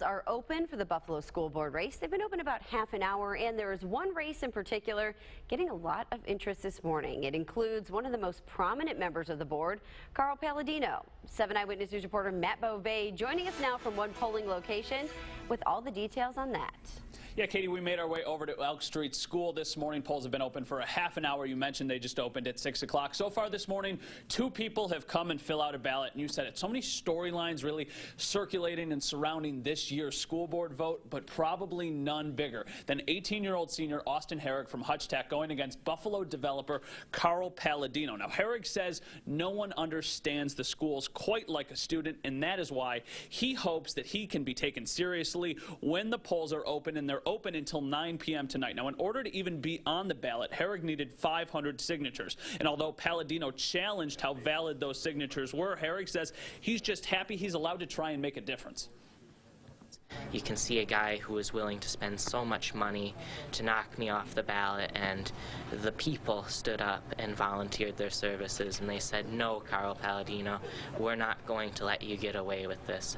polls are open for the Buffalo School Board race. They've been open about half an hour, and there is one race in particular getting a lot of interest this morning. It includes one of the most prominent members of the board, Carl Palladino. 7 Eyewitness News reporter Matt Beauvais joining us now from one polling location with all the details on that. Yeah, Katie, we made our way over to Elk Street School this morning. Polls have been open for a half an hour. You mentioned they just opened at 6 o'clock. So far this morning, 2 people have come and fill out a ballot. And you said it. So many storylines really circulating and surrounding this year's school board vote, but probably none bigger than 18-year-old senior Austin Herrig from Hutch Tech going against Buffalo developer Carl Palladino. Now, Herrig says no one understands the schools quite like a student, and that is why he hopes that he can be taken seriously when the polls are open, and they're open until 9 p.m. tonight. Now, in order to even be on the ballot, Herrig needed 500 signatures. And although Palladino challenged how valid those signatures were, Herrig says he's just happy he's allowed to try and make a difference. You can see a guy who is willing to spend so much money to knock me off the ballot, and the people stood up and volunteered their services, and they said, "No, Carl Palladino, we're not going to let you get away with this."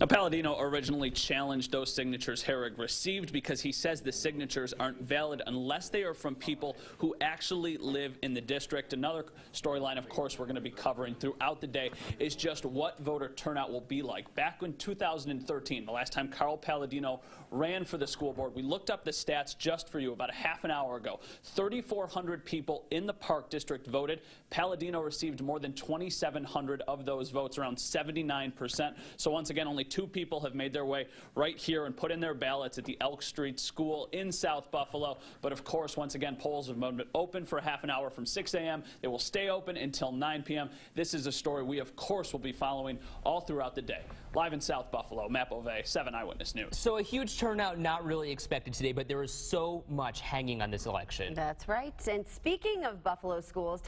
Now, Palladino originally challenged those signatures Herrig received because he says the signatures aren't valid unless they are from people who actually live in the district. Another storyline, of course, we're going to be covering throughout the day is just what voter turnout will be like. Back in 2013, the last time Carl Palladino ran for the school board, we looked up the stats just for you about a half an hour ago. 3,400 people in the Park District voted. Palladino received more than 2,700 of those votes, around 79%. So once again, only 2 people have made their way right here and put in their ballots at the Elk Street School in South Buffalo. But of course, once again, polls have been open for half an hour from 6 a.m. They will stay open until 9 p.m. This is a story we, of course, will be following all throughout the day. Live in South Buffalo, Matt Beauvais, 7 Eyewitness News. So a huge turnout not really expected today, but there is so much hanging on this election. That's right. And speaking of Buffalo schools,